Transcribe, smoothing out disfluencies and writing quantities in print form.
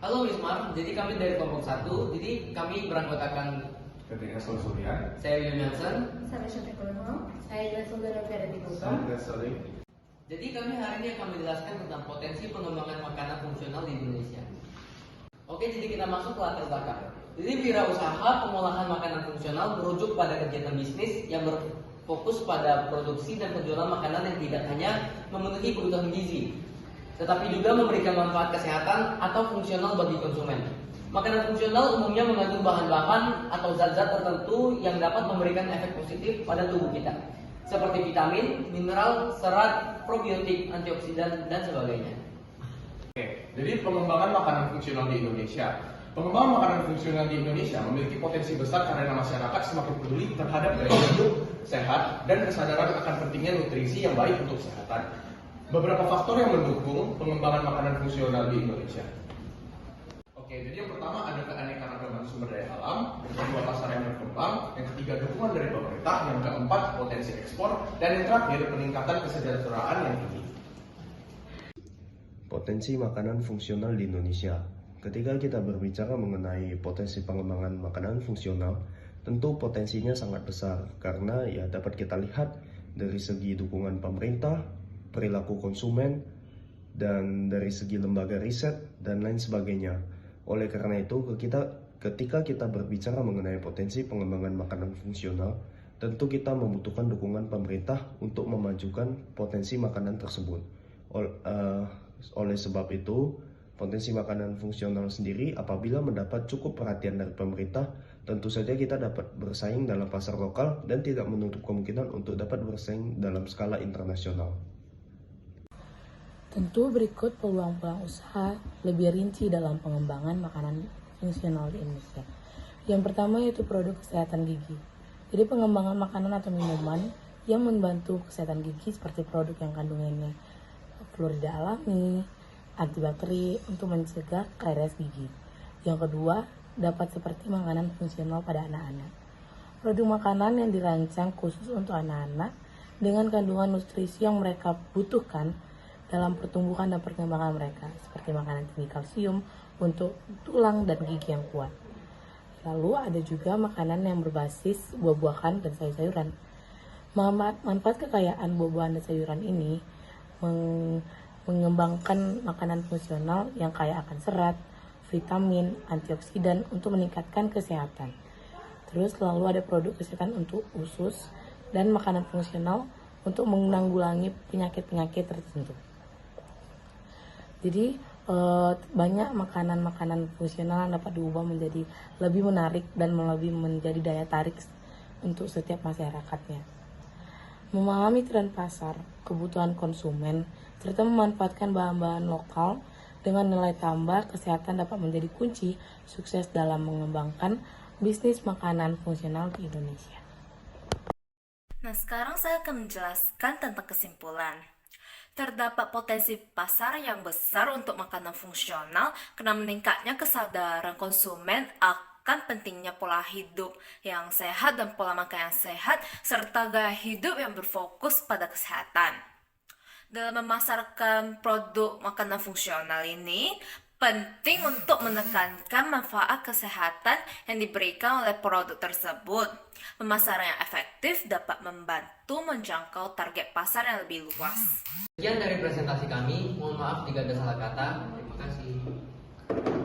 Halo Wismar, jadi kami dari kelompok 1, jadi kami beranggotakan Ketika Solusulian, saya William Johnson. Saya Shanti Kulino. Saya Grace Udara Ferdi Sampai Saling. Jadi kami hari ini akan menjelaskan tentang potensi pengembangan makanan fungsional di Indonesia. Oke, jadi kita masuk ke latar belakang. Jadi wirausaha pengolahan makanan fungsional merujuk pada kegiatan bisnis yang berfokus pada produksi dan penjualan makanan yang tidak hanya memenuhi kebutuhan gizi, tetapi juga memberikan manfaat kesehatan atau fungsional bagi konsumen. Makanan fungsional umumnya mengandung bahan-bahan atau zat-zat tertentu yang dapat memberikan efek positif pada tubuh kita, seperti vitamin, mineral, serat, probiotik, antioksidan, dan sebagainya. Oke, jadi pengembangan makanan fungsional di Indonesia. Pengembangan makanan fungsional di Indonesia memiliki potensi besar karena masyarakat semakin peduli terhadap gaya hidup sehat dan kesadaran akan pentingnya nutrisi yang baik untuk kesehatan. Beberapa faktor yang mendukung pengembangan makanan fungsional di Indonesia. Oke, jadi yang pertama ada keanekaragaman sumber daya alam, yang kedua pasar yang berkembang, yang ketiga dukungan dari pemerintah, yang keempat potensi ekspor, dan yang terakhir peningkatan kesejahteraan yang tinggi. Potensi makanan fungsional di Indonesia. Ketika kita berbicara mengenai potensi pengembangan makanan fungsional, tentu potensinya sangat besar karena ya dapat kita lihat dari segi dukungan pemerintah, perilaku konsumen, dan dari segi lembaga riset dan lain sebagainya. Oleh karena itu, ketika kita berbicara mengenai potensi pengembangan makanan fungsional, tentu kita membutuhkan dukungan pemerintah untuk memajukan potensi makanan tersebut. Oleh sebab itu, potensi makanan fungsional sendiri apabila mendapat cukup perhatian dari pemerintah, tentu saja kita dapat bersaing dalam pasar lokal dan tidak menutup kemungkinan untuk dapat bersaing dalam skala internasional. Tentu berikut peluang-peluang usaha lebih rinci dalam pengembangan makanan fungsional di Indonesia. Yang pertama yaitu produk kesehatan gigi. Jadi pengembangan makanan atau minuman yang membantu kesehatan gigi seperti produk yang kandungannya fluorida alami, antibakteri untuk mencegah karies gigi. Yang kedua, dapat seperti makanan fungsional pada anak-anak. Produk makanan yang dirancang khusus untuk anak-anak dengan kandungan nutrisi yang mereka butuhkan dalam pertumbuhan dan perkembangan mereka, seperti makanan tinggi kalsium untuk tulang dan gigi yang kuat. Lalu ada juga makanan yang berbasis buah-buahan dan sayur-sayuran. Manfaat kekayaan buah-buahan dan sayuran ini mengembangkan makanan fungsional yang kaya akan serat, vitamin, antioksidan untuk meningkatkan kesehatan. Terus lalu ada produk kesehatan untuk usus dan makanan fungsional untuk menanggulangi penyakit-penyakit tertentu. Jadi banyak makanan-makanan fungsional yang dapat diubah menjadi lebih menarik dan lebih menjadi daya tarik untuk setiap masyarakatnya. Memahami tren pasar, kebutuhan konsumen, serta memanfaatkan bahan-bahan lokal dengan nilai tambah kesehatan dapat menjadi kunci sukses dalam mengembangkan bisnis makanan fungsional di Indonesia. Nah, sekarang saya akan menjelaskan tentang kesimpulan. Terdapat potensi pasar yang besar untuk makanan fungsional karena meningkatnya kesadaran konsumen akan pentingnya pola hidup yang sehat dan pola makan yang sehat serta gaya hidup yang berfokus pada kesehatan. Dalam memasarkan produk makanan fungsional ini, penting untuk menekankan manfaat kesehatan yang diberikan oleh produk tersebut. Pemasaran yang efektif dapat membantu menjangkau target pasar yang lebih luas. Sekian dari presentasi kami, mohon maaf jika ada salah kata. Terima kasih.